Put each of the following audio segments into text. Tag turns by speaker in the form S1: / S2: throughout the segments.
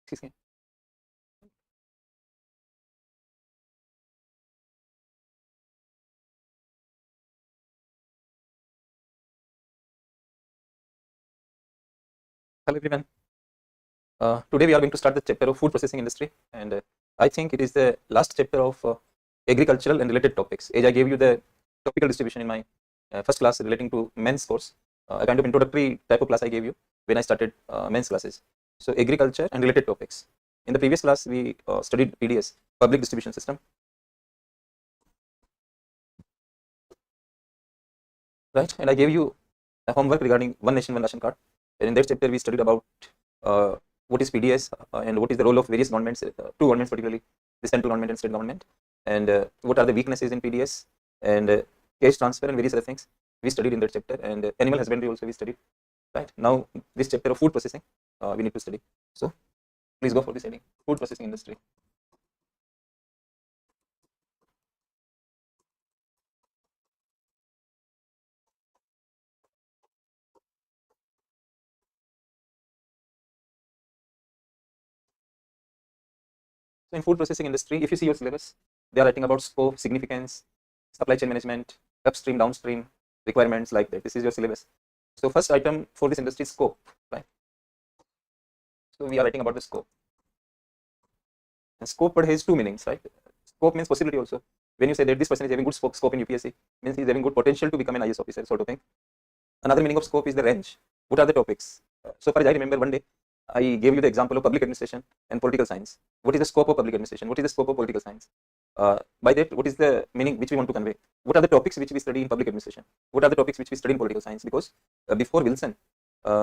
S1: Excuse me. Hello everyone. Today we are going to start the chapter of food processing industry, and I think it is the last chapter of agricultural and related topics. As I gave you the topical distribution in my first class relating to men's course, a kind of introductory type of class I gave you when I started men's classes. So agriculture and related topics. In the previous class, we studied PDS, public distribution system, right? And I gave you a homework regarding one nation, one ration card. And in that chapter, we studied about what is PDS and what is the role of various governments, two governments particularly, the central government and state government, and what are the weaknesses in PDS, and cash transfer and various other things we studied in that chapter, and animal husbandry also we studied. Right now, this chapter of food processing we need to study. So please go for this heading: food processing industry. So in food processing industry, if you see your syllabus, they are writing about scope, significance, supply chain management, upstream, downstream requirements like that. This is your syllabus. So first item for this industry is scope, right? So we are writing about the scope. And scope word has two meanings, right? Scope means possibility also. When you say that this person is having good scope in UPSC, means he is having good potential to become an IS officer, sort of thing. Another meaning of scope is the range. What are the topics? So far as I remember, one day I gave you the example of public administration and political science. What is the scope of public administration? What is the scope of political science? By that, what is the meaning which we want to convey? What are the topics which we study in public administration? What are the topics which we study in political science? Because before Wilson,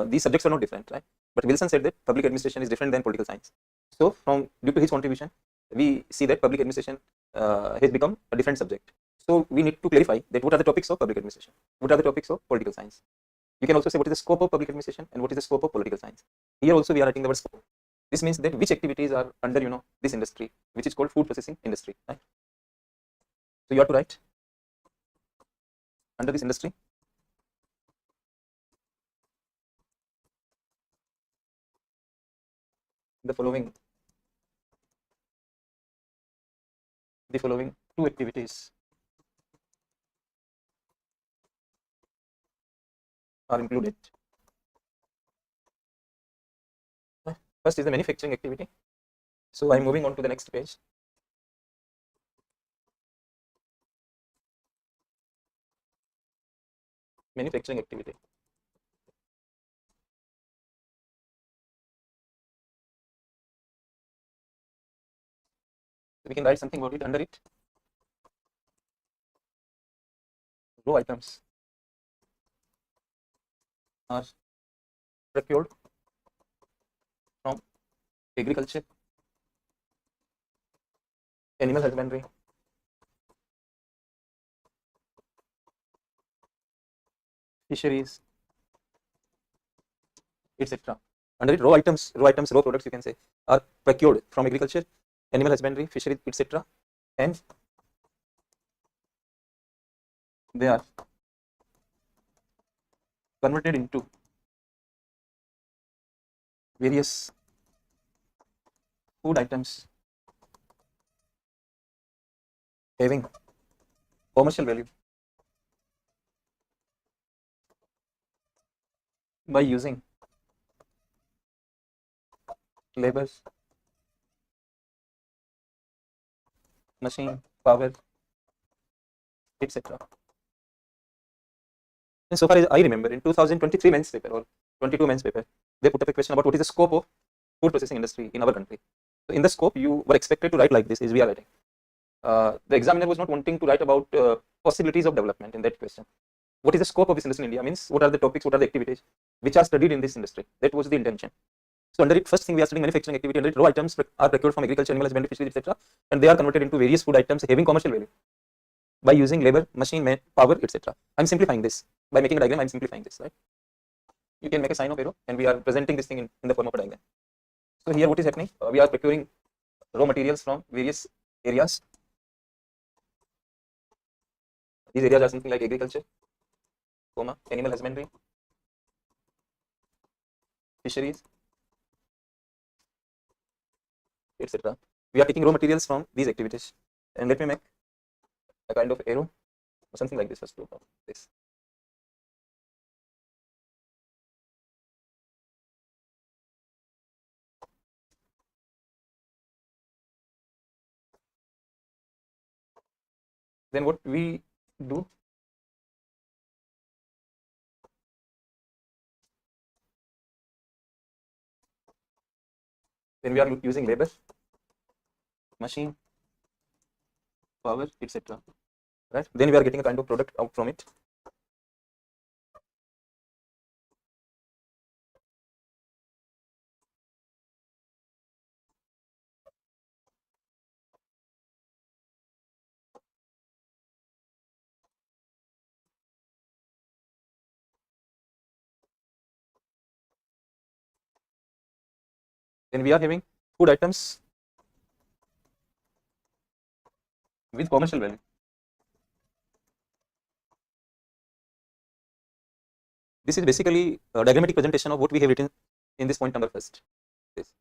S1: these subjects are not different, right? But Wilson said that public administration is different than political science. So, from due to his contribution, we see that public administration has become a different subject. So, we need to clarify that what are the topics of public administration? What are the topics of political science? You can also say what is the scope of public administration and what is the scope of political science. Here also we are writing the word scope. This means that which activities are under this industry, which is called food processing industry. Right? So you have to write under this industry the following two activities are included. First is the manufacturing activity. So I'm moving on to the next page. Manufacturing activity. So we can write something about it under it. Raw items are procured from agriculture, animal husbandry, fisheries, etc. Under it, raw items, raw products, you can say, are procured from agriculture, animal husbandry, fisheries, etc. And they are converted into various food items having commercial value by using labor, machine, power, etc. And so far as I remember, in 2023 men's paper or 22 men's paper, they put up a question about what is the scope of food processing industry in our country. So in the scope, you were expected to write like this, as we are writing. The examiner was not wanting to write about possibilities of development in that question. What is the scope of this industry in India? Means what are the topics, what are the activities which are studied in this industry? That was the intention. So under it, first thing we are studying manufacturing activity. Under it, raw items are procured from agriculture, animal husbandry, fisheries, etc., and they are converted into various food items having commercial value by using labor, machine, power, etc. I'm simplifying this by making a diagram. I'm simplifying this, right? You can make a sign of arrow, and we are presenting this thing in the form of a diagram. So here, what is happening? We are procuring raw materials from various areas. These areas are something like agriculture, animal husbandry, fisheries, etc. We are taking raw materials from these activities. And let me make a kind of arrow or something like this first to this. Then what we do, then we are using labor, machine, power, etc. Right? Then we are getting a kind of product out from it. Then we are having food items with commercial value. This is basically a diagrammatic presentation of what we have written in this point number first. Yes.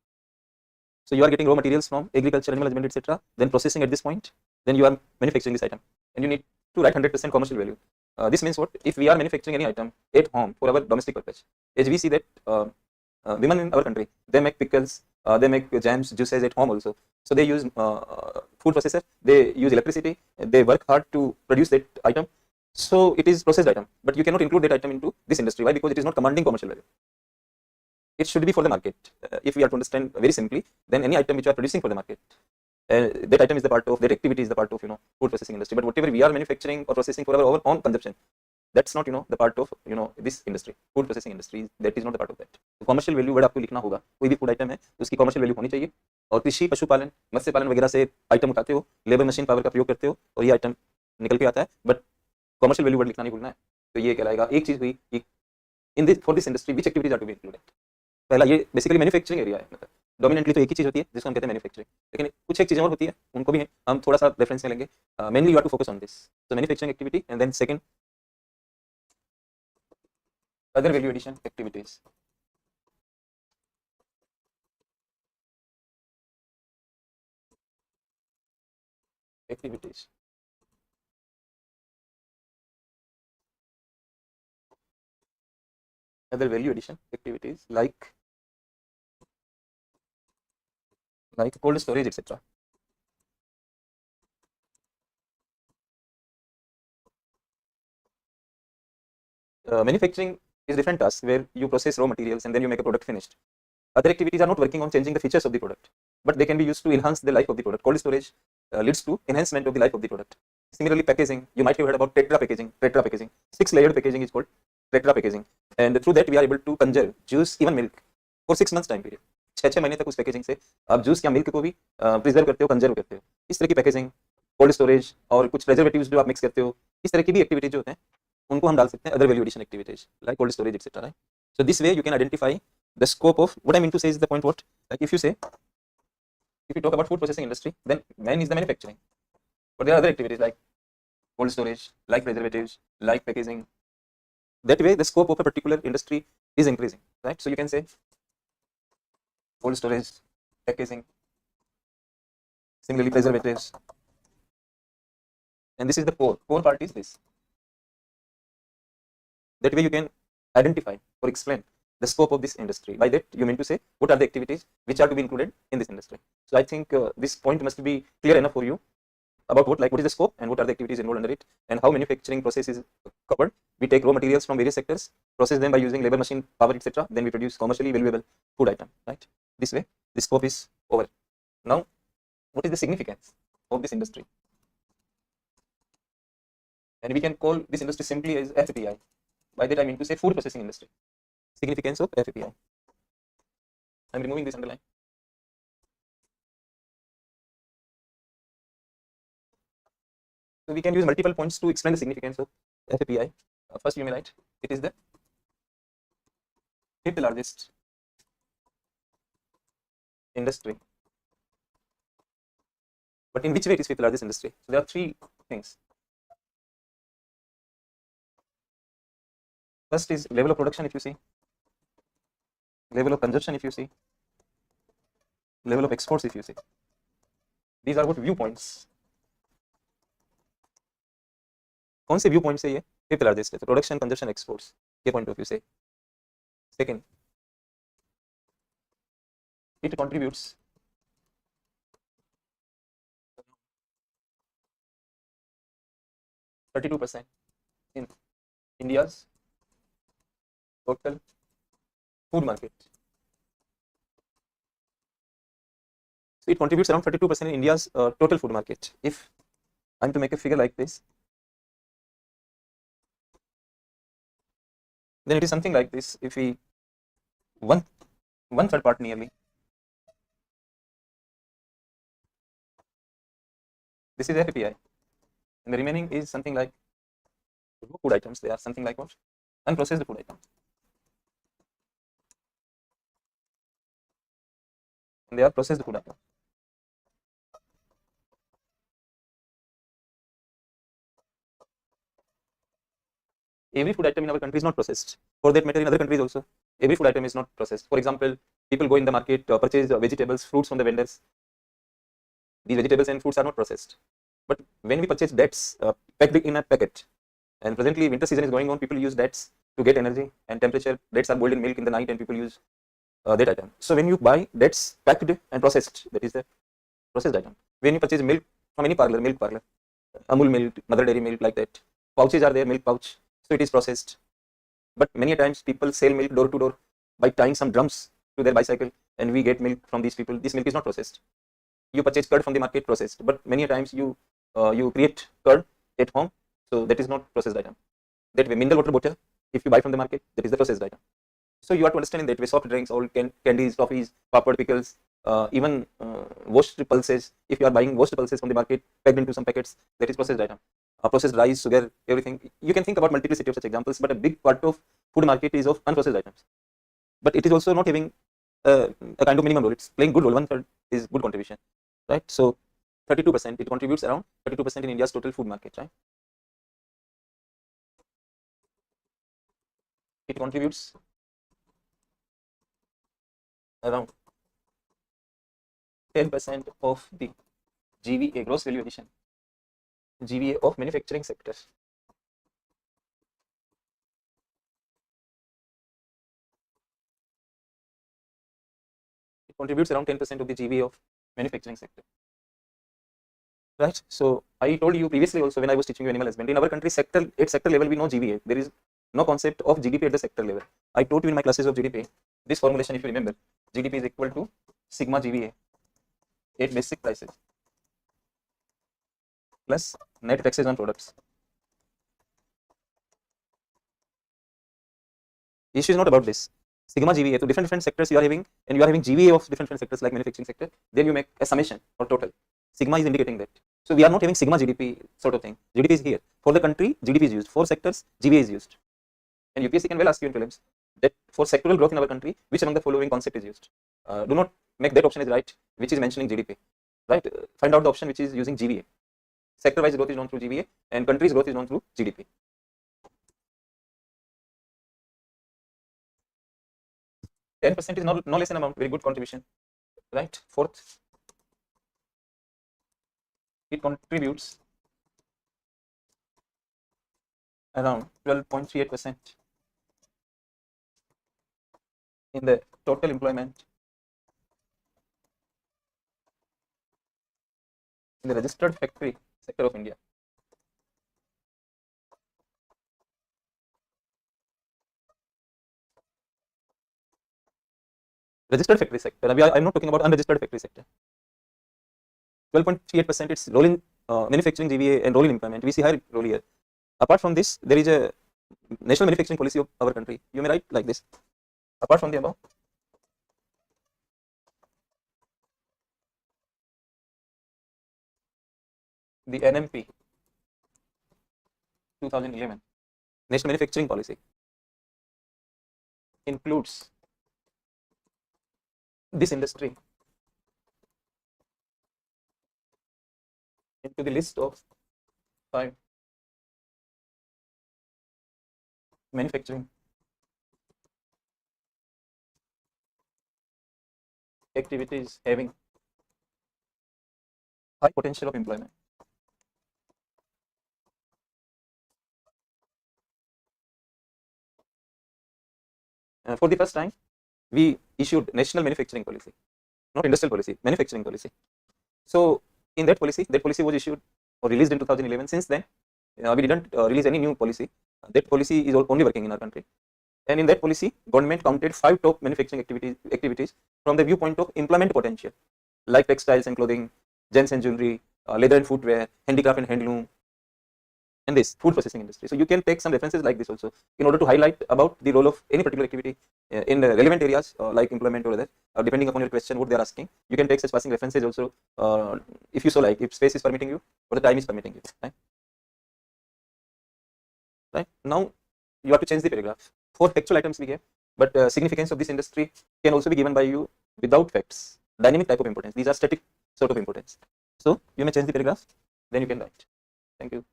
S1: So you are getting raw materials from agriculture, animal husbandry, etc. Then processing at this point. Then you are manufacturing this item, and you need to write 100% commercial value. This means what? If we are manufacturing any item at home for our domestic purpose, as we see that women in our country, they make pickles, they make jams, juices at home also. So they use food processor, they use electricity, they work hard to produce that item. So it is processed item, but you cannot include that item into this industry. Why? Because it is not commanding commercial value. It should be for the market. If we are to understand very simply, then any item which you are producing for the market, that item is the part of, that activity is the part of food processing industry. But whatever we are manufacturing or processing for our own consumption, that's not the part of this industry, food processing industry. That is not the part of that. तो commercial value word आपको लिखना होगा. कोई भी food item है उसकी commercial value होनी चाहिए. और कृषि, पशुपालन, मत्स्य पालन वगैरह से आइटम उठाते हो, लेबर मशीन पावर का प्रयोग करते हो और ये आइटम निकल के आता है. बट कमर्शियल वैल्यू वर्ड लिखना नहीं भूलना है. तो ये कहलाएगा. एक चीज हुई कि in this for this industry which activities are to be included. पहला ये बेसिकली मैन्युफैक्चरिंग एरिया है. मतलब डोमिनेंटली तो एक ही चीज होती है जिसको हम कहते हैं मैन्युफैक्चरिंग, लेकिन कुछ एक चीजें और होती है, उनको भी हम थोड़ा सा रेफरेंस में लेंगे. Mainly you have to focus on this. So manufacturing activity and then second other value addition activities. Other value addition activities like cold storage, etc. Manufacturing is different task where you process raw materials and then you make a product finished. Other activities are not working on changing the features of the product, but they can be used to enhance the life of the product. Cold storage leads to enhancement of the life of the product. Similarly, packaging, you might have heard about tetra packaging. 6-layered packaging is called tetra packaging, and through that we are able to conserve juice, even milk for 6 months time period. 6 महीने तक उस packaging से आप juice या milk को भी preserve करते हो, कंजर्व करते हो. इस तरह की पैकेजिंग, कोल्ड स्टोरेज और कुछ प्रिजर्वेटिव्स जो आप मिक्स करते हो, इस तरह की भी एक्टिविटीज जो होते हैं उनको हम डाल सकते हैं other value addition activities like cold storage etcetera. Right? So this way you can identify the scope of what I mean to say is the point what, like if you talk about food processing industry, then main is the manufacturing, but there are other activities like cold storage, like preservatives, like packaging. That way the scope of a particular industry is increasing, right? So you can say cold storage, packaging, similarly preservatives, and this is the core part is this. That way you can identify or explain the scope of this industry. By that you mean to say what are the activities which are to be included in this industry. So I think this point must be clear enough for you about what is the scope and what are the activities involved under it and how manufacturing process is covered. We take raw materials from various sectors, process them by using labor, machine, power, etc. Then we produce commercially valuable food item. Right? This way the scope is over. Now what is the significance of this industry? And we can call this industry simply as FPI. By that I mean to say food processing industry. Significance of FPI. I am removing this underline. So we can use multiple points to explain the significance of FPI. First you may write it is the fifth largest industry. But in which way it is fifth largest industry? So there are three things. First is level of production, if you see, level of consumption, if you see, level of exports, if you see. These are what viewpoints. कौन से viewpoint है ये? Fifth largest है, तो production, consumption, exports के point of view से. Second, it contributes 32% in India's total food market. So it contributes around 32% in India's total food market. If I'm to make a figure like this, then it is something like this. If we one third part nearly, this is FPI, and the remaining is something like food items. They are something like what? Unprocessed food items. And they are processed food items. Every food item in our country is not processed. For that matter, in other countries also, every food item is not processed. For example, people go in the market, purchase vegetables, fruits from the vendors. These vegetables and fruits are not processed. But when we purchase dates packed in a packet, and presently winter season is going on, people use dates to get energy and temperature. Dates are boiled in milk in the night, and people use that item. So when you buy dates packed and processed, that is the processed item. When you purchase milk from any parlor, milk parlor, Amul milk, Mother Dairy milk, like that, pouches are there, milk pouch. So it is processed. But many times people sell milk door to door by tying some drums to their bicycle, and we get milk from these people. This milk is not processed. You purchase curd from the market, processed. But many times you create curd at home, so that is not processed item. That way, mineral water bottle, if you buy from the market, that is the processed item. So you have to understand in that way, soft drinks, all candies, toffees, papad, pickles, even washed pulses. If you are buying washed pulses from the market, packed into some packets, that is processed item. Processed rice, sugar, everything. You can think about multiplicity of such examples, but a big part of food market is of unprocessed items. But it is also not having a kind of minimum role. It's playing good role. 1/3 is good contribution, right? So 32%, it contributes around 32% in India's total food market, right? It contributes around 10% of the GVA, gross value addition, GVA of manufacturing sector. It contributes around 10% of the GVA of manufacturing sector. Right. So I told you previously also when I was teaching you animal husbandry, in our country, at sector level, we know GVA. There is no concept of GDP at the sector level. I taught you in my classes of GDP this formulation, if you remember. GDP is equal to sigma GVA at basic prices plus net taxes on products. Issue is not about this. Sigma GVA, so different sectors you are having, and you are having GVA of different sectors like manufacturing sector. Then you make a summation or total. Sigma is indicating that. So we are not having sigma GDP sort of thing. GDP is here. For the country, GDP is used. For sectors, GVA is used. And UPSC can well ask you in prelims that for sectoral growth in our country, which among the following concept is used? Do not make that option is right, which is mentioning GDP. Right? Find out the option which is using GVA. Sector-wise growth is known through GVA, and country's growth is known through GDP. 10% is no less an amount, very good contribution, right? Fourth, it contributes around 12.38% in the total employment in the registered factory sector of India. Registered factory sector. I'm not talking about unregistered factory sector. 12.38%, it's role in manufacturing GVA and role in employment. We see higher role here. Apart from this, there is a national manufacturing policy of our country. You may write like this. Apart from the above, the NMP 2011 national manufacturing policy includes this industry into the list of 5 manufacturing activities having high potential of employment. For the first time, we issued national manufacturing policy, not industrial policy, manufacturing policy. So in that policy was issued or released in 2011. Since then, we didn't release any new policy. That policy is only working in our country. And in that policy, government counted 5 top manufacturing activities from the viewpoint of employment potential, like textiles and clothing, gems and jewelry, leather and footwear, handicraft and handloom, and this food processing industry. So you can take some references like this also in order to highlight about the role of any particular activity in the relevant areas like employment or other, depending upon your question what they are asking. You can take such passing references also if you so like, if space is permitting you or the time is permitting you. Right? Now you have to change the paragraph. 4 factual items we gave, but significance of this industry can also be given by you without facts. Dynamic type of importance. These are static sort of importance. So you may change the paragraph, then you can write. Thank you.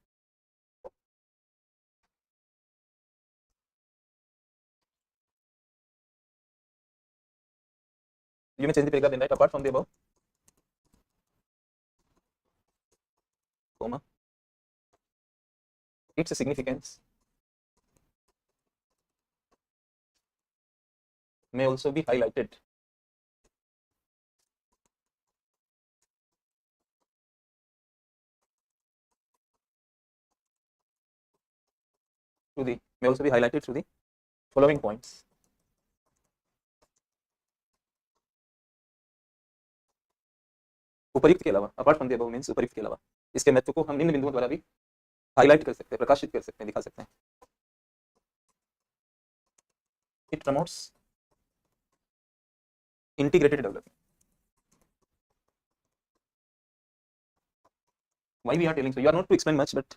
S1: You may change the paragraph then write apart from the above, comma, its significance may also be highlighted through the following points. उपयुक्त के अलावा, apart from the above means उपयुक्त के अलावा, इसके महत्व को हम निम्न बिंदुओं द्वारा भी हाईलाइट कर सकते हैं, प्रकाशित कर सकते हैं, दिखा सकते हैं. It promotes integrated development. Why we are telling so? You are not to explain much, but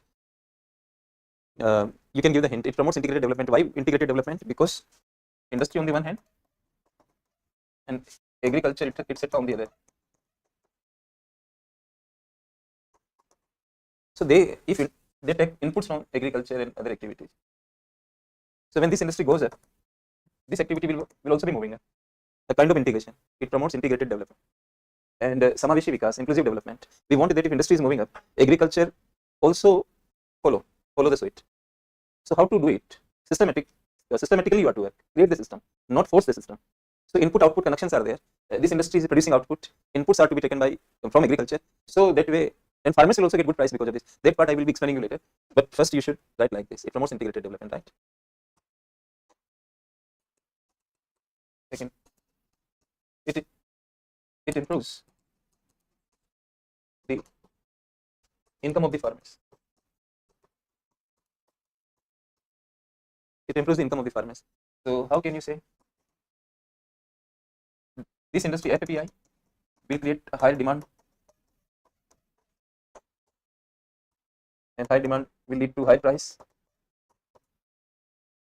S1: you can give the hint. It promotes integrated development. Why integrated development? Because industry on the one hand and agriculture etc. on the other. So they take inputs from agriculture and other activities. So when this industry goes up, this activity will also be moving up. A kind of integration. It promotes integrated development and Samaveshi Vikas, inclusive development. We want that if industry is moving up, agriculture also follow the suit. So how to do it? Systematically you have to work. Create the system, not force the system. So input-output connections are there. This industry is producing output. Inputs are to be taken from agriculture. So that way, and farmers will also get good price because of this. That part I will be explaining you later. But first you should write like this. It promotes integrated development, right? Second, it improves the income of the farmers. It improves the income of the farmers. So how can you say this industry FAPI will create a higher demand, and high demand will lead to high price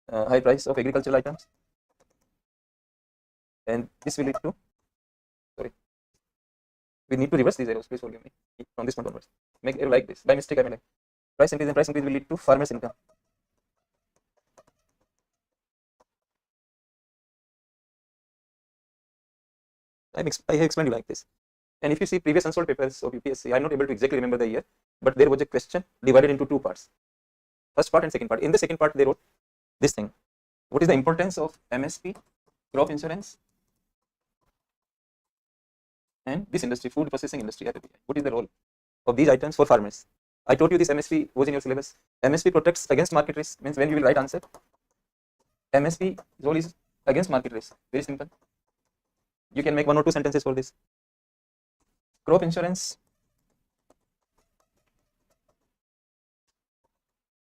S1: of agricultural items, and this will lead to, we need to reverse these arrows, please forgive me, from this point onwards. Make arrow like this, by mistake I made price increase, and price increase will lead to farmers income. I have explained you like this. And if you see previous unsolved papers of UPSC, I am not able to exactly remember the year, but there was a question divided into 2 parts. First part and second part. In the second part, they wrote this thing. What is the importance of MSP, crop insurance, and this industry, food processing industry, FAPI? What is the role of these items for farmers? I told you this MSP was in your syllabus. MSP protects against market risk, means when you will write answer, MSP role is against market risk. Very simple. You can make 1 or 2 sentences for this. Crop insurance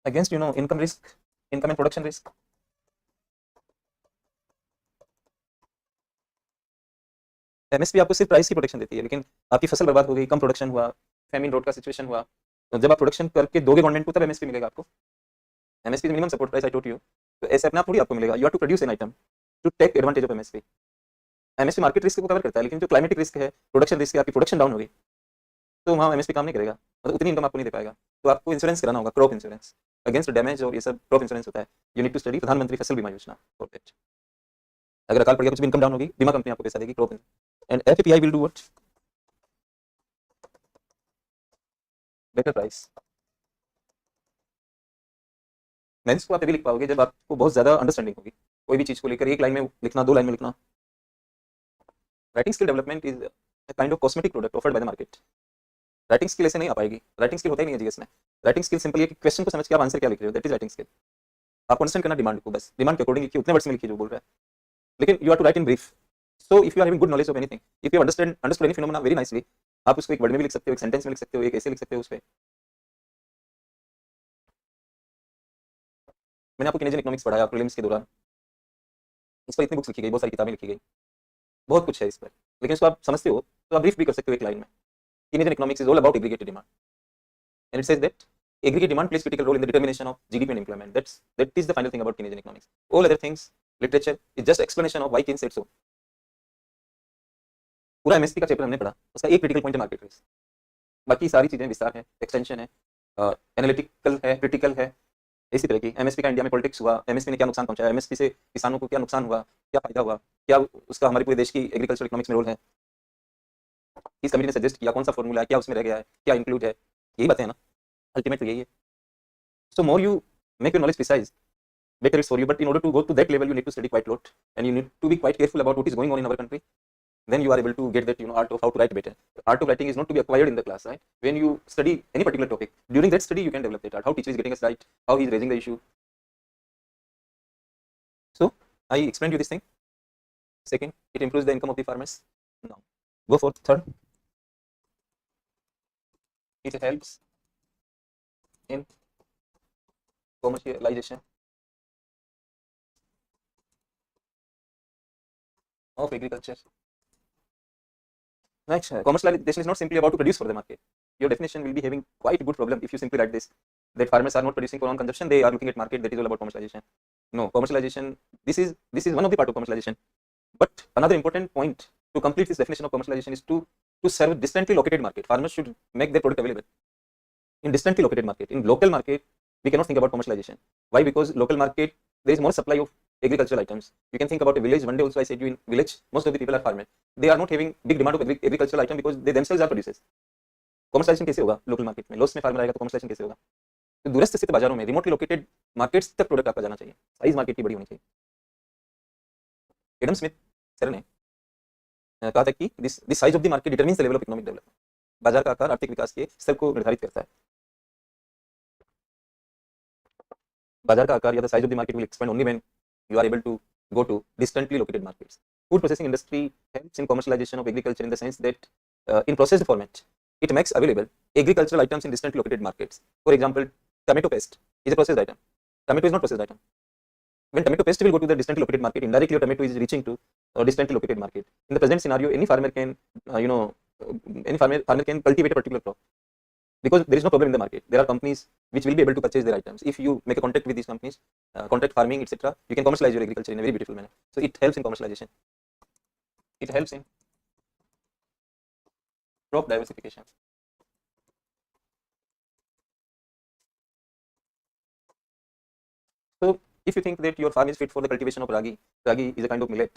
S1: against income risk, income and production risk. MSP आपको सिर्फ price की protection देती है, लेकिन आपकी फसल बर्बाद हो गई, कम प्रोडक्शन हुआ, फैमिन रोड का सिचुएशन हुआ, तो जब आप प्रोडक्शन करके दोगे गवर्नमेंट को तब MSP मिलेगा आपको. MSP minimum support price, I told you. तो ऐसे अपने आप थोड़ी आपको मिलेगा. You have to produce an item to take advantage of MSP. MSP market risk को कवर करता है, लेकिन जो क्लाइमेटिक रिस्क है, प्रोडक्शन रिस्क है, आपकी प्रोडक्शन डाउन हो गई, तो वहाँ MSP काम नहीं करेगा, मतलब उतनी इनकम आपको नहीं दे पाएगा. तो आपको इंश्योरेंस कराना होगा, क्रॉप इंश्योरेंस अगेंस्ट डैमेज, और ये सब क्रॉप इंश्योरेंस होता है. यू नीड टू स्टडी प्रधानमंत्री फसल बीमा योजना फॉर दैट. अगर अकाल पड़ गया, कुछ भी इनकम डाउन होगी, बीमा कंपनी आपको पैसा देगी, crop. And FAPI will do what? Better price. Mains को आप तभी लिख पाओगे जब आपको बहुत ज्यादा अंडरस्टैंडिंग होगी कोई भी चीज को लेकर, एक लाइन में लिखना, दो लाइन में लिखना। Writing skill development is a kind of cosmetic product offered by the market. Writing skill ऐसे नहीं आ पाएगी, राइटिंग स्किल होता ही नहीं है जीएस में। राइटिंग स्किल सिंपली है कि क्वेश्चन को समझ के आप आंसर क्या लिख रहे हो, दैट इज राइटिंग स्किल। आपको अंडरस्टैंड करना डिमांड को, बस डिमांड के अकॉर्डिंग लिखिए, उतने वर्ड्स में लिखिए जो बोल रहा है, लेकिन you are to write in brief. So if you are having good knowledge of anything, if you understood any phenomena very nicely, आप उसको एक वर्ड में भी लिख सकते हो, एक सेंटेंस में लिख सकते हो, एक ऐसे लिख सकते हो उस पे। मैंने आपको केनेजियन इकोनॉमिक्स पढ़ाया प्रीलिम्स के दौरान, इस पर इतनी बुक्स लिखी गई, बहुत सारी किताबें लिखी गई, बहुत कुछ है इस पर, लेकिन इसको आप समझते हो तो आप ब्रीफ भी कर सकते हो एक लाइन में। Keynesian economics is all about aggregated demand and it says that aggregate demand plays critical role in the determination of GDP and employment. That is the final thing about Keynesian economics. All other things, literature is just explanation of why Keynes said so. पूरा MSP का chapter हमने पढ़ा, उसका एक critical point है market risk, बाकी सारी चीजें विस्तार है, एक्सटेंशन है, एनालिटिकल है, क्रिटिकल है। इसी तरह की एमएसपी का इंडिया में पॉलिटिक्स हुआ, एमएसपी ने क्या नुकसान पहुंचाया, एमएसपी से किसानों को क्या नुकसान हुआ, क्या फायदा हुआ, क्या उसका हमारे पूरे देश की एग्रीकल्चर इकोनॉमिक्स में रोल है, किस कमेटी ने सजेस्ट किया, कौन सा फॉर्मूला है, क्या उसमें रह गया है, क्या इंक्लूड है, यही बातें हैं ना, अल्टीमेट तो यही है। So more you make your knowledge precise, better it's for you. But in order to go to that level, you need to study quite a lot, and you need to be quite careful about what is going on in our country. Then you are able to get that art of how to write better. Art of writing is not to be acquired in the class, right? When you study any particular topic, during that study you can develop that art. How teacher is getting us right, how he is raising the issue. So I explained you this thing. Second, it improves the income of the farmers. Now go for third. It helps in commercialization of agriculture. Next, commercialization is not simply about to produce for the market. Your definition will be having quite a good problem if you simply write this, that farmers are not producing for own consumption, they are looking at market, that is all about commercialization. No, commercialization, this is one of the part of commercialization. But another important point to complete this definition of commercialization is to serve distantly located market. Farmers should make their product available in distantly located market. In local market, we cannot think about commercialization. Why? Because local market, there is more supply of agricultural items. You can think about a village. One day also I said you, in village, most of the people are farmers. They are not having big demand of agricultural item because they themselves are producers. Commercialisation कैसे होगा local market में? Loss में farmer आएगा तो commercialisation कैसे होगा? तो दूरस्थ स्थित बाजारों में, रिमोटली लोकेटेड मार्केट्स तक प्रोडक्ट आपका जाना चाहिए, साइज मार्केट की बड़ी होनी चाहिए। एडम स्मिथ सर ने कहा था कि this size of the market determines the level of economic development. बाजार का आकार आर्थिक विकास के स्तर को निर्धारित करता है। बाजार का आकार या the size of the market will expand only when you are able to go to distantly located markets. Food processing industry helps in commercialization of agriculture in the sense that in processed format, it makes available agricultural items in distantly located markets. For example, tomato paste is a processed item. Tomato is not processed item. When tomato paste will go to the distantly located market, indirectly your tomato is reaching to a distantly located market. In the present scenario, any farmer can, any farmer can cultivate a particular crop. Because there is no problem in the market, there are companies which will be able to purchase their items. If you make a contact with these companies, contact farming, etc., you can commercialize your agriculture in a very beautiful manner. So it helps in commercialization. It helps in crop diversification. So if you think that your farm is fit for the cultivation of ragi is a kind of millet,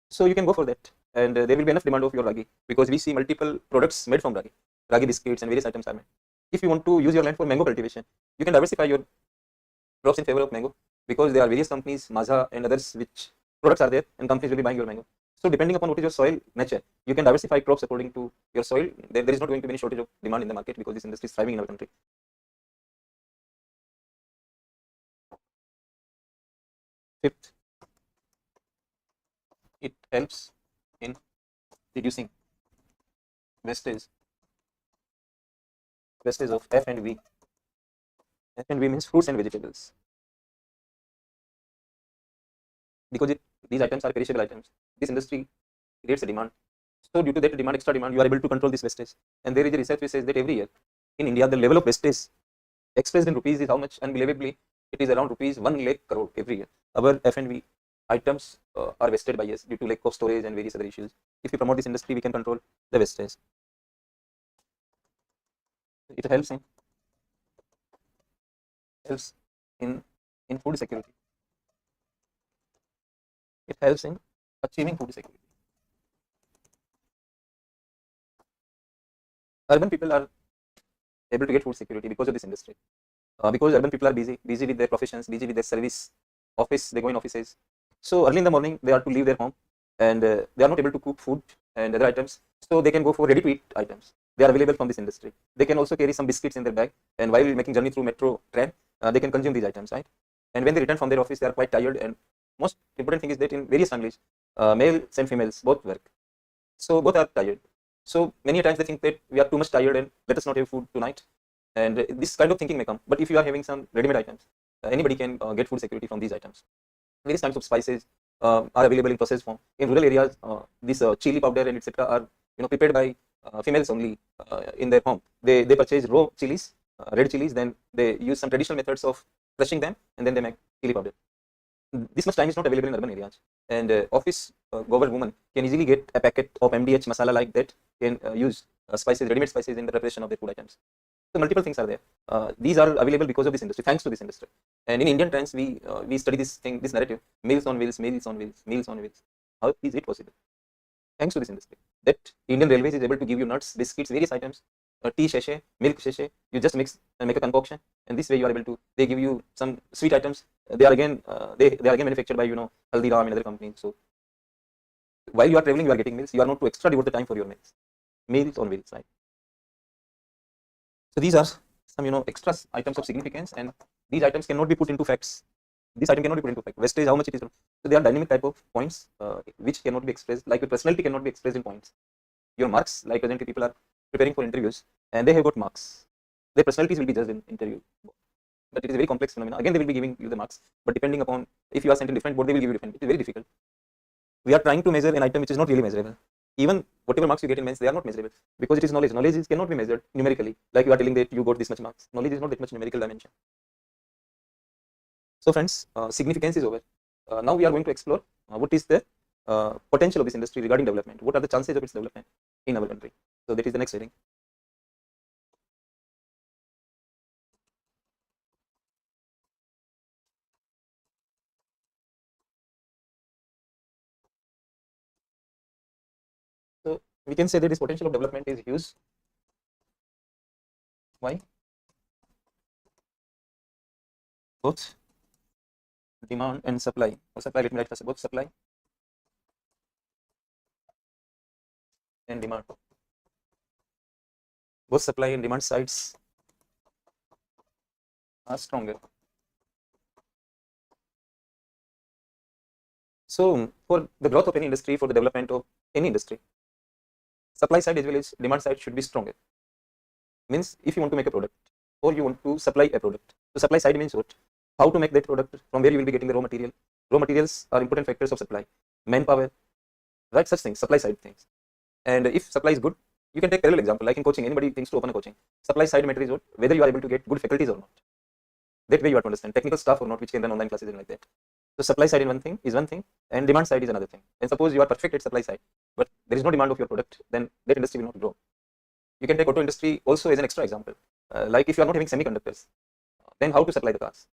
S1: so you can go for that, and there will be enough demand of your ragi, because we see multiple products made from ragi biscuits and various items are made. If you want to use your land for mango cultivation, you can diversify your crops in favor of mango, because there are various companies, Mazha and others, which products are there and companies will be buying your mango. So depending upon what is your soil nature, you can diversify crops according to your soil. There is not going to be any shortage of demand in the market, because this industry is thriving in our country. Fifth, it helps in reducing wastage of F&V. F&V means fruits and vegetables, because these items are perishable items. This industry creates a demand, so due to that demand, extra demand, you are able to control this wastage. And there is a research which says that every year in India, the level of wastage expressed in rupees is how much? Unbelievably, it is around rupees 1 lakh crore every year. Our F&V items are wasted by us due to lack of storage and various other issues. If we promote this industry, we can control the wastage. It helps in food security. It helps in achieving food security. Urban people are able to get food security because of this industry. Because urban people are busy with their professions, busy with their service, office, they go in offices. So early in the morning, they are to leave their home, and they are not able to cook food and other items. So they can go for ready to eat items. They are available from this industry. They can also carry some biscuits in their bag, and while making journey through metro train, they can consume these items, right? And when they return from their office, they are quite tired. And most important thing is that in various families, males and females both work, so both are tired. So many times they think that we are too much tired and let us not have food tonight. And this kind of thinking may come. But if you are having some ready-made items, anybody can get food security from these items. Various kinds of spices are available in processed form. In rural areas, this chili powder and etc. are prepared by females only in their home. They purchase raw chilies, red chilies, then they use some traditional methods of crushing them, and then they make chili powder. This much time is not available in urban areas, and office goer woman can easily get a packet of MDH masala like that, can use spices, ready-made spices in the preparation of their food items. So multiple things are there. These are available because of this industry, thanks to this industry. And in Indian times, we study this thing, this narrative: meals on wheels, meals on wheels, meals on wheels. How is it possible? Thanks to this industry, that Indian Railways is able to give you nuts, biscuits, various items, tea sachet, milk sachet. You just mix and make a concoction, and this way you are able to. They give you some sweet items. They are again manufactured by Haldiram and other companies. So while you are traveling, you are getting meals. You are not to extra devote the time for your meals. Meals on wheels, right? So these are some extra items of significance, and these items cannot be put into facts. This item cannot be put into fact. Wastage, how much it is. So they are dynamic type of points which cannot be expressed. Like your personality cannot be expressed in points. Your marks, like presently people are preparing for interviews and they have got marks. Their personalities will be judged in interview. But it is a very complex phenomenon. Again, they will be giving you the marks, but depending upon if you are sent in different board, they will give you different. It is very difficult. We are trying to measure an item which is not really measurable. Even whatever marks you get in maths, they are not measurable because it is knowledge. Knowledge cannot be measured numerically. Like you are telling that you got this much marks. Knowledge is not that much numerical dimension. So friends, significance is over. Now we are going to explore what is the potential of this industry regarding development. What are the chances of its development in our country? So that is the next heading. So we can say that this potential of development is huge. Why? Both demand and supply. Or supply, let me write first, both supply and demand. Both supply and demand sides are stronger. So for the growth of any industry, for the development of any industry, supply side as well as demand side should be stronger. Means if you want to make a product or you want to supply a product, so supply side means what? How to make that product, from where you will be getting the raw material. Raw materials are important factors of supply. Manpower, right? Such things, supply side things. And if supply is good, you can take parallel example, like in coaching, anybody thinks to open a coaching. Supply side matter is what? Whether you are able to get good faculties or not. That way you have to understand technical staff or not, which can run online classes and like that. So supply side is one thing, and demand side is another thing. And suppose you are perfect at supply side, but there is no demand of your product, then that industry will not grow. You can take auto industry also as an extra example. Like if you are not having semiconductors, then how to supply the cars?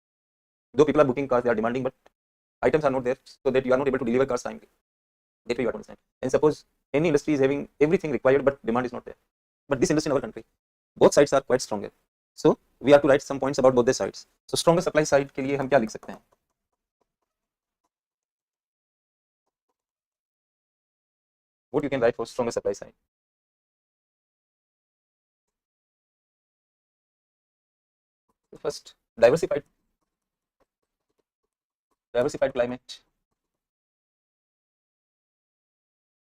S1: Though people are booking cars, they are demanding, but items are not there, so that you are not able to deliver cars timely. That way you have to understand. And suppose any industry is having everything required, but demand is not there. But this industry in our country, both sides are quite stronger. So we have to write some points about both the sides. So stronger supply side के लिए हम क्या लिख सकते हैं? What you can write for stronger supply side? First, diversified climate.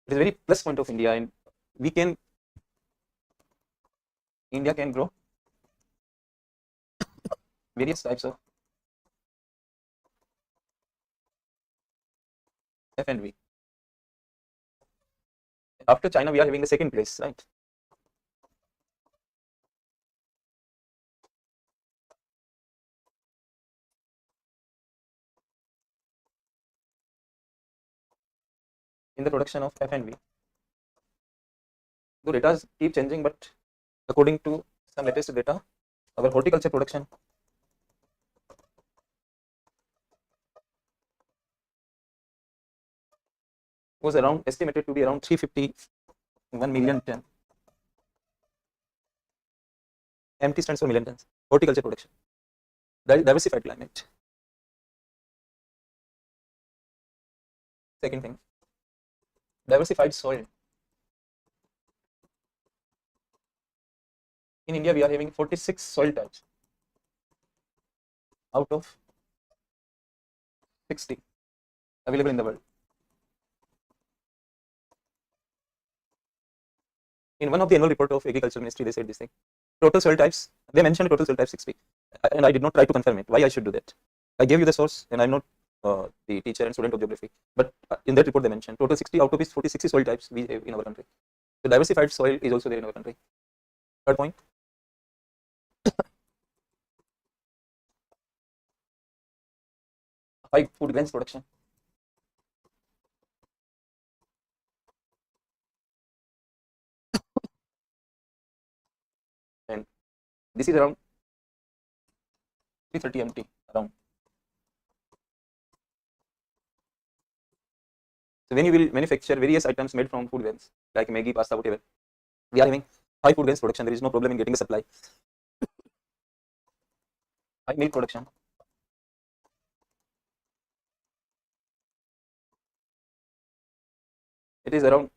S1: It is a very plus point of India, and India can grow various types of F&B. After China, we are having the second place, right? In the production of F&B. The data keep changing, but according to some latest data, our horticulture production was estimated to be around 351 million ton. MT stands for million tons. Horticulture production. Diversified climate. Second thing, diversified soil. In India, we are having 46 soil types out of 60 available in the world. In one of the annual report of Agriculture Ministry, they said this thing. Total soil types, they mentioned total soil type 60. And I did not try to confirm it. Why I should do that? I gave you the source, and I'm not the teacher and student of geography. But in that report, they mentioned total 60 out of these 46 soil types we have in our country. So diversified soil is also there in our country. Third point. High food grains production. And this is around 330 MT around. So when you will manufacture various items made from food grains like Maggi, pasta, whatever, we are having high food grains production. There is no problem in getting a supply. High milk production. It is around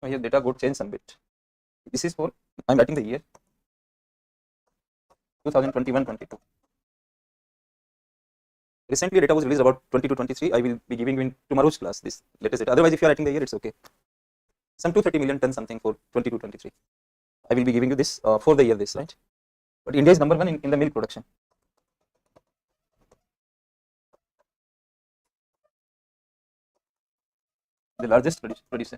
S1: here data got changed some bit. This is for, I'm writing the year 2021-22. Recently data was released about 22-23. I will be giving you in tomorrow's class this latest data. Otherwise, if you are writing the year, it's okay. Some 230 million tons something for 22-23. I will be giving you this for the year this, right? But India is number one in the milk production. The largest producer.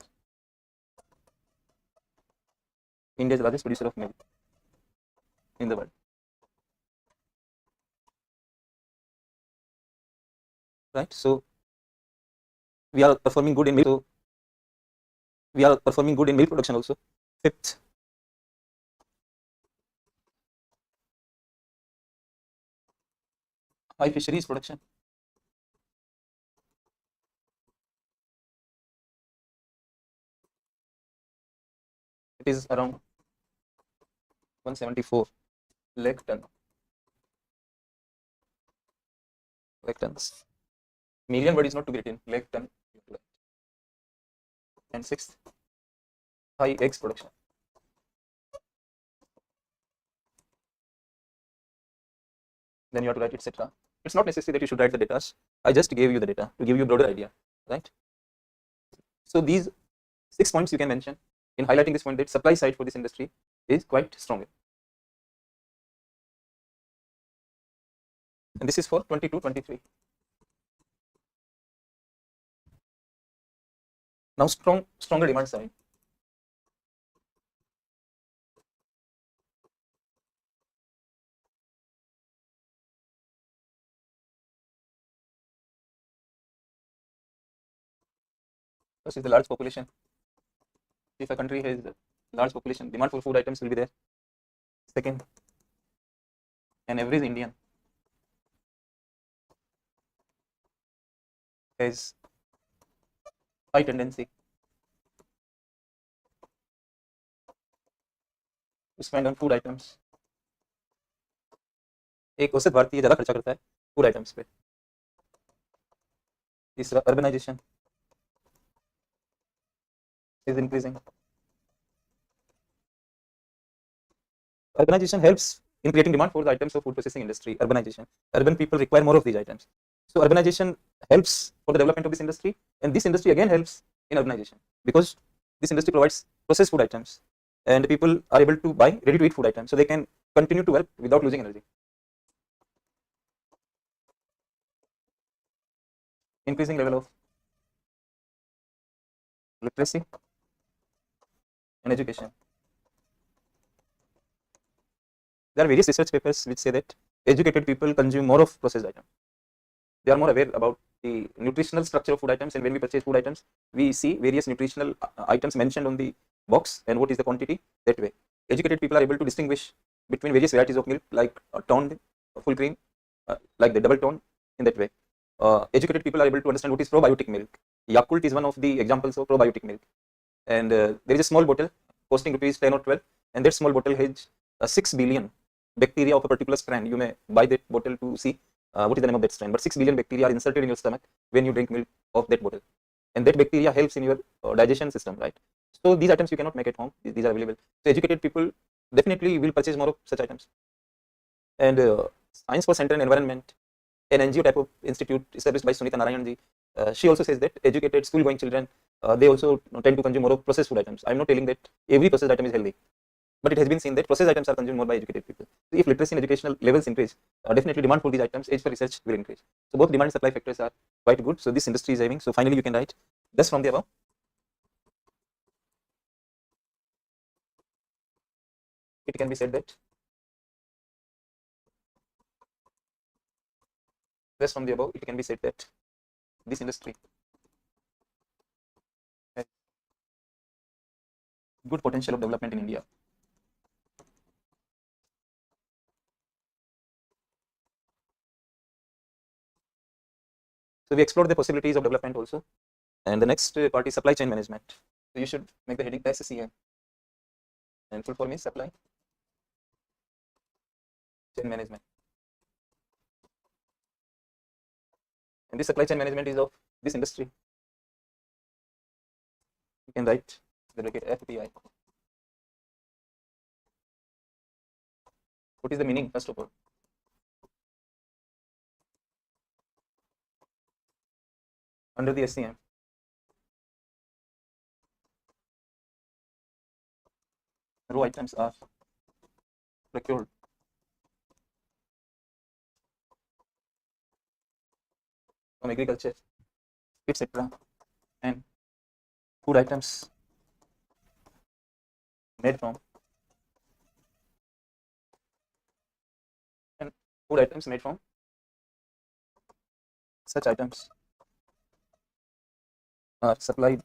S1: India is the largest producer of milk in the world. Right, so we are performing good in milk. So we are performing good in milk production also. Fifth, high fisheries production. It is around 174 lakh tons. Million word is not to be written, lakh ton. And sixth, high eggs production. Then you have to write etc. It's not necessary that you should write the data. I just gave you the data to give you a broader idea, right? So these 6 points you can mention in highlighting this point that supply side for this industry is quite strong. And this is for 22-23. Now stronger demand side. First is the large population. If a country has large population, demand for food items will be there. Second, an average Indian has high tendency to spend on food items. एक औसत भारतीय ज़्यादा खर्चा करता है food items पे. तीसरा, urbanisation is increasing. Urbanization helps in creating demand for the items of food processing industry. Urbanization. Urban people require more of these items. So urbanization helps for the development of this industry, and this industry again helps in urbanization because this industry provides processed food items, and people are able to buy ready-to-eat food items, so they can continue to work without losing energy. Increasing level of literacy and education. There are various research papers which say that educated people consume more of processed items. They are more aware about the nutritional structure of food items, and when we purchase food items, we see various nutritional items mentioned on the box and what is the quantity. That way, educated people are able to distinguish between various varieties of milk like toned, full cream, like the double tone in that way. Educated people are able to understand what is probiotic milk. Yakult is one of the examples of probiotic milk. And there is a small bottle costing rupees 10 or 12, and that small bottle has 6 billion bacteria of a particular strain. You may buy that bottle to see what is the name of that strain, but 6 billion bacteria are inserted in your stomach when you drink milk of that bottle, and that bacteria helps in your digestion system, right? So these items you cannot make at home. These are available. So educated people definitely will purchase more of such items. And Science for Center and Environment, an NGO type of institute established by Sunita Narayanji, she also says that educated school-going children, they also tend to consume more of processed food items. I'm not telling that every processed item is healthy, but it has been seen that processed items are consumed more by educated people. So if literacy and educational levels increase, definitely demand for these items, age for research will increase. So both demand and supply factors are quite good. So this industry is having. So finally, you can write thus from the above. It can be said that thus from the above, it can be said that this industry has good potential of development in India. So we explored the possibilities of development also. And the next part is supply chain management. So you should make the heading SCM. And full form is supply chain management. And this supply chain management is of this industry. You can write the bracket FPI. What is the meaning, first of all? Under the SCM, raw items are procured from agriculture, etc., and food items made from such items are supplied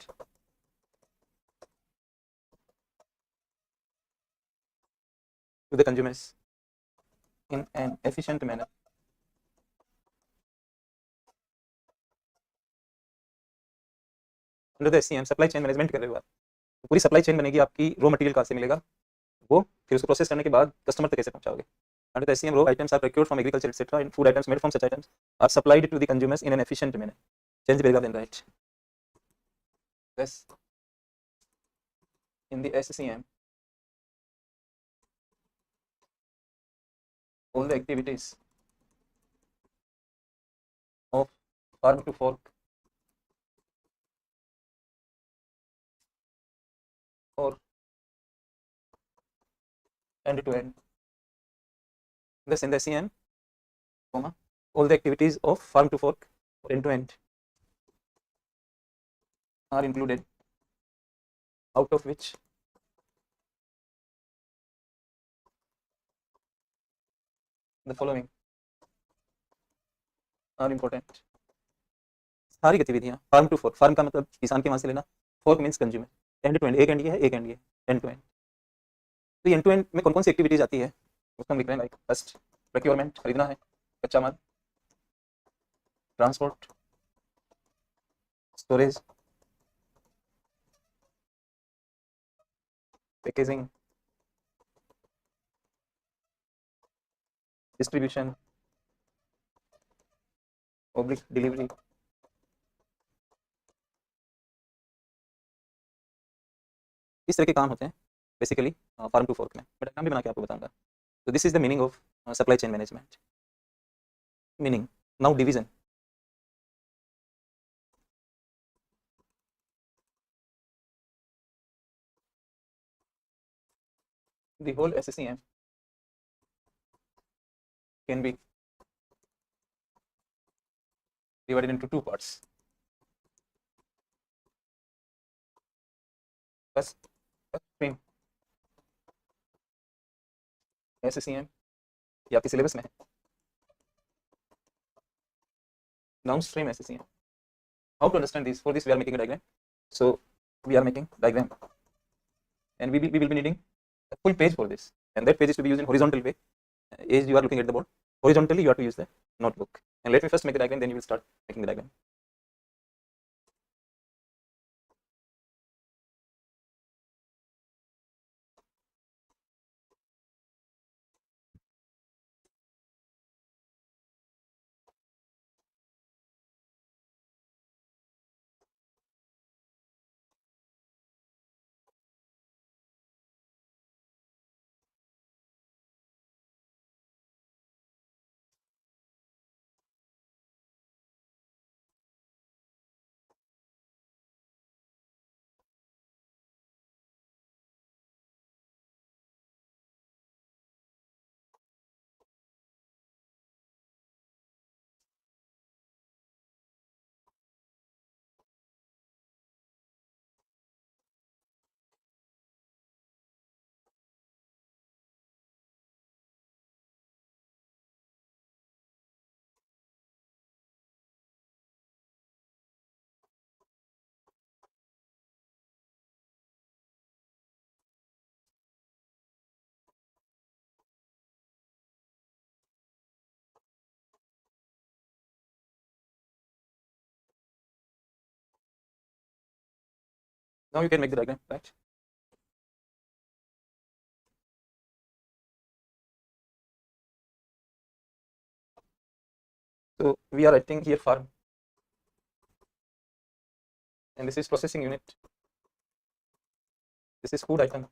S1: to the consumers in an efficient manner. Under the SCM supply chain management कर रहे हो आप, तो पूरी supply chain बनेगी आपकी, raw material कहाँ से मिलेगा, वो फिर उसको प्रोसेस करने के बाद कस्टमर तक कैसे पहुंचाओगे. Under the SCM, raw items are procured from agriculture, etc., and food items made from such items are supplied to the consumers in an efficient manner. Change the paragraph then write. Thus, in the SCM, all the activities of farm to fork or end to end. Thus, in the SCM, all the activities of farm to fork or end to end are included, out of which the following are important. सारी गतिविधियां farm to fork, farm का मतलब किसान के वहां से लेना, fork means consumer, end to end, एक एंड ये है, एक एंड ये, एंड टू एंड. तो एंड टू एंड में कौन कौन सी एक्टिविटीज आती है उसको हम लिख रहे हैं. लाइक फर्स्ट प्रोक्योरमेंट, खरीदना है कच्चा माल, transport, storage, packaging, distribution, public delivery. इस तरह के काम होते हैं बेसिकली फार्म टू फोर्क में, बट नाम भी बना के आपको बताऊंगा. तो this is the meaning of supply chain management. Meaning now division. The whole SCM can be divided into two parts. First stream SCM, ये आपके सिलेबस में है. Downstream SCM. How to understand this? For this we are making a diagram. So we are making diagram, and we will be needing a full page for this, and that page is to be used in horizontal way as you are looking at the board. horizontally you have to use the notebook. And let me first make the diagram, then you will start making the diagram. Now you can make the diagram, right? So we are writing here farm, and this is processing unit. This is food item.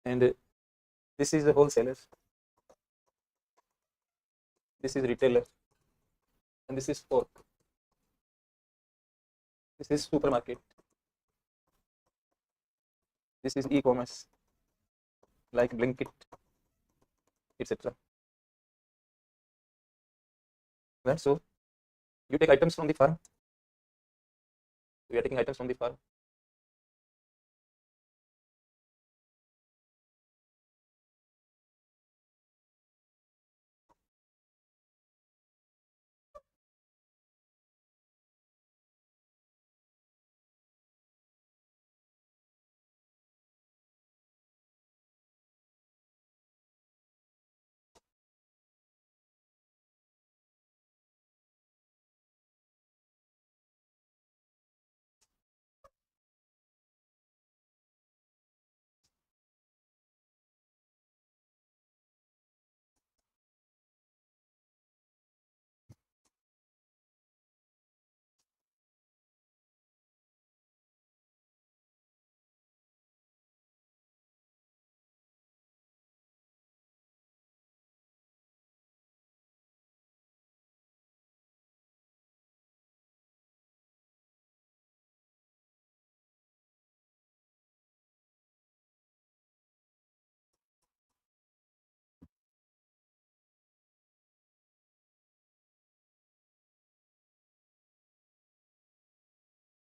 S1: And this is the wholesaler. This is retailer. And this is pork. This is supermarket. This is e-commerce, like Blinkit, etc. Right? So you take items from the farm. We are taking items from the farm.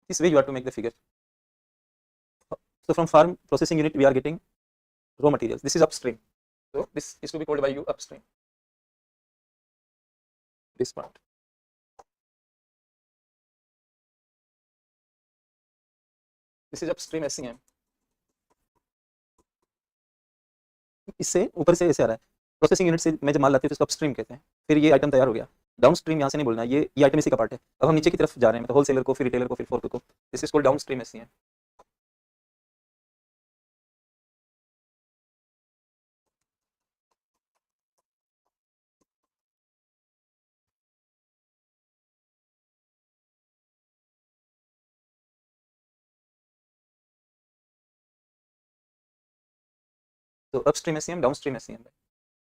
S1: This way you have to make the figure. So from farm processing unit, we are getting raw materials. This is upstream. So this is to be called by you upstream. This part. This is upstream SEM. इससे ऊपर से ऐसे आ रहा है, processing unit से मैं जब माल लाती हूँ तो इसको अपस्ट्रीम कहते हैं। फिर ये आइटम तैयार हो गया, डाउन स्ट्रीम यहाँ से नहीं बोलना, ये आइटम इसी का पार्ट है। अब हम नीचे की तरफ जा रहे हैं, मतलब होलसेलर को, फिर रिटेलर को, फिर फोर्क को। This is called downstream SEM। तो अपस्ट्रीम SEM, डाउनस्ट्रीम SEM।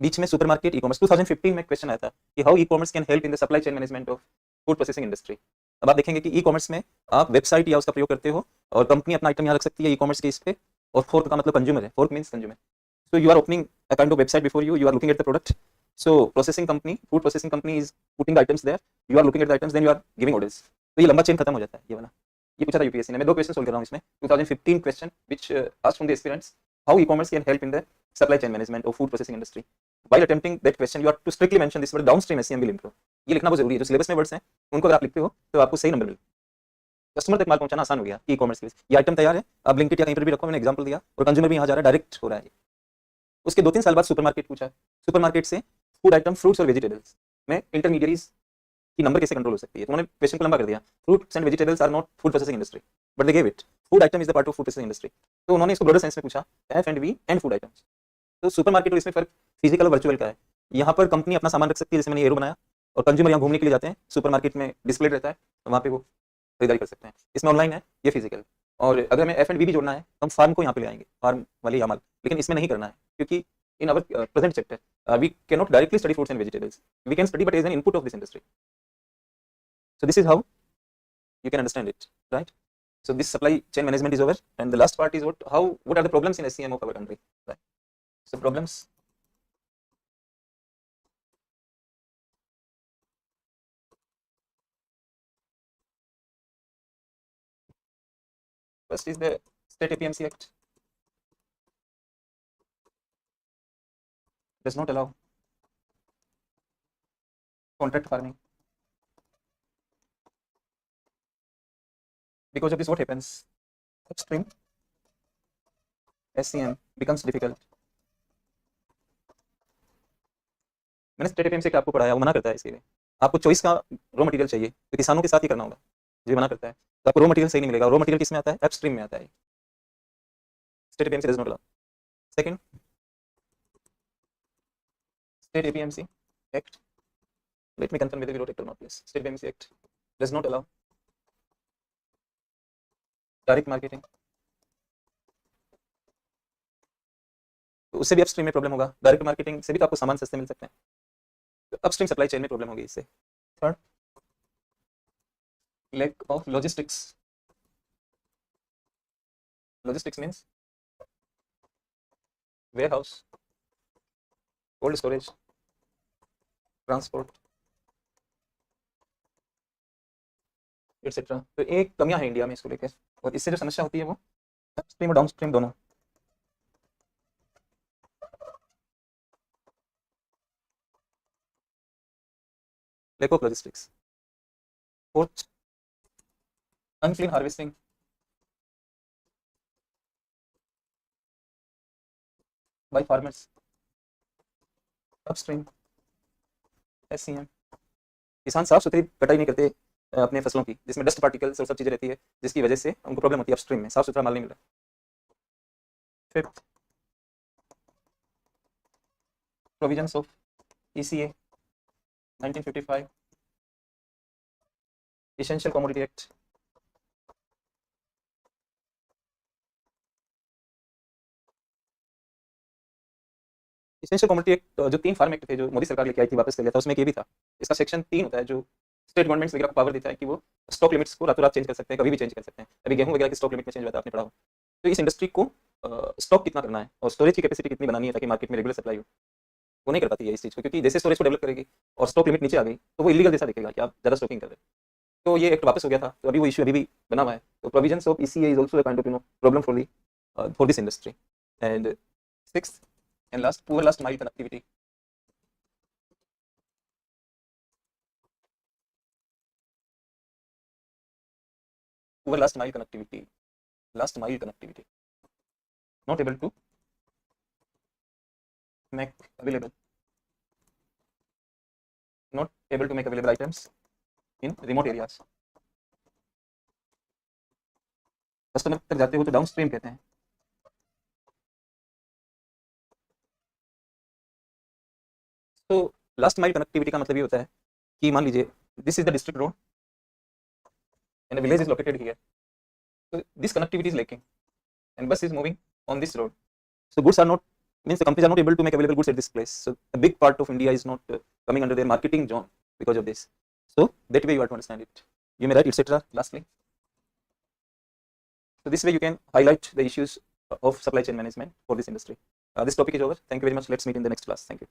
S1: बीच में सुपरमार्केट, ई-कॉमर्स। 2015 में क्वेश्चन आया था कि how e-commerce can help in the supply chain management of food processing industry. अब आप देखेंगे कि ई-कॉमर्स में आप वेबसाइट या उसका प्रयोग करते हो और कंपनी अपना आइटम यहाँ रख सकती है ई-कॉमर्स के इस पे, और फोर्क का मतलब कंज्यूमर है, fork means consumer. So you are opening a kind of website before you, you are looking at the product. So processing company, food processing company is putting the items there, you are looking at the items, then you are giving orders. तो ये लंबा chain खत्म हो जाता है, ये वाला। ये पूछा था यूपीएससी ने, मैं 2 क्वेश्चन सोल्व कर रहा हूँ इसमें। 2015 question which asked from the aspirants how e-commerce can help in the supply chain management of food processing industry. While attempting that question, you have to strictly mention this word downstream SEM will improve. ये लिखना बहुत जरूरी है, जो syllabus में words हैं उनको अगर आप लिखते हो तो आपको सही नंबर मिलेगा। कस्टमर तक माल पहुंचाना आसान हो गया ई कॉमर्स के लिए। ये आइटम तैयार है, आप ब्लिंकिट या कहीं पर भी रखो, मैंने एग्जांपल दिया, और कंज्यूमर भी यहाँ जा रहा है, डायरेक्ट हो रहा है। उसके 2-3 साल बाद सुपरमार्केट पूछा, सुपरमार्केट से फूड आइटम, फ्रूट्स और वेजिटेबल्स में इंटरमीडियरीज की नंबर कैसे कंट्रोल हो सकती है। तो उन्होंने क्वेश्चन को लंबा कर दिया, fruits and vegetables are not food processing industry but they gave it food item is the part of food processing industry. तो उन्होंने इसको ब्रॉडर सेंस में पूछा, F and V and food items. तो सुपरमार्केट और इसमें फर्क फिजिकल और वर्चुअल का है। यहाँ पर कंपनी अपना सामान रख सकती है, जैसे मैंने एरो बनाया, और कंज्यूमर यहाँ घूमने के लिए जाते हैं, सुपरमार्केट में डिस्प्ले रहता है, वहाँ पे वो खरीदारी कर सकते हैं। इसमें ऑनलाइन है, ये फिजिकल। और अगर हमें एफ एंड वी भी जोड़ना है तो हम फार्म को यहाँ पे ले आएंगे, फार्म वाले या माल, लेकिन इसमें नहीं करना है क्योंकि in our present sector we cannot directly study fruits and vegetables, we can study but as an input of this industry. So this is how you can understand it, right? So this supply chain management is over, and the last part is what are the problems in SCM of our country, right? So problems, first is the state APMC Act does not allow contract farming. Because of this, what happens? Upstream SCM becomes difficult. मैंने state APMC का आपको पढ़ाया, वो मना करता है इसके लिए। आपको चॉइस का रॉ मटेरियल चाहिए तो किसानों के साथ ही करना होगा, ये मना करता है। तो आपको रॉ मटेरियल सही नहीं मिलेगा। रॉ मटेरियल किस में आता है? अपस्ट्रीम में आता है। State APMC does not allow. Second, state APMC act, let me confirm whether we wrote it or not, please. State APMC Act does not allow direct marketing. तो उससे भी अपस्ट्रीम में प्रॉब्लम होगा। डायरेक्ट मार्केटिंग से भी तो आपको सामान सस्ते मिल सकते हैं, तो अपस्ट्रीम सप्लाई चेन में प्रॉब्लम होगी इससे। Third, lack of logistics. Logistics means warehouse, cold storage, transport etcetera. तो एक कमियां है इंडिया में इसको लेकर, और इससे जो समस्या होती है वो अपस्ट्रीम और डाउनस्ट्रीम दोनों। Lack of logistics. Fourth, unclean harvesting. By farmers upstream SCM. किसान साफ सुथरी कटाई नहीं करते अपने फसलों की, जिसमें डस्ट पार्टिकल्स और सब चीजें रहती है, जिसकी वजह से उनको प्रॉब्लम होती है। अपस्ट्रीम में साफ सुथरा माल नहीं मिल रहा। Fifth, provisions of ECA 1955, essential commodity act. Essential commodity act जो 3 फार्म एक्ट थे जो मोदी सरकार लेके आई थी, वापस कर लिया था, उसमें ये भी था। इसका सेक्शन 3 होता है जो स्टेट गवर्नमेंट्स वगैरह को पावर देता है कि वो स्टॉक लिमिट्स को रातों रात चेंज कर सकते हैं, कभी भी चेंज कर सकते हैं। अभी गेहूं वगैरह की स्टॉक लिमिट में चेंज हुआ था, आपने पढ़ा हो। तो इस इंडस्ट्री को स्टॉक कितना करना है और स्टोरेज की कैपेसिटी कितनी बनानी है ताकि मार्केट में रेगुलर सप्लाई हो, वो नहीं कर पाती है इस चीज़ को, क्योंकि जैसे स्टोरेज को डेवलप करेगी और स्टॉक लिमिट नीचे आ गई तो वो इलीगल जैसा दिखेगा कि आप ज़्यादा स्टॉकिंग कर रहे हैं। तो ये एक्ट वापस हो गया था, तो अभी वो इशू अभी भी बना हुआ है। तो provisions of ECA is also a kind of problem for this industry. And sixth and last, poor last mile connectivity. Poor last mile connectivity, not able to make available items in remote areas. Customer तक जाते हो तो downstream कहते हैं। तो last mile connectivity का मतलब ये होता है कि मान लीजिए this is the district road and a village is located here, so this connectivity is lacking and bus is moving on this road, so goods are not, means the companies are not able to make available goods at this place. So a big part of India is not coming under their marketing zone because of this. So that way you have to understand it, you may write etc. lastly. So this way you can highlight the issues of supply chain management for this industry. This topic is over. Thank you very much. Let's meet in the next class. Thank you.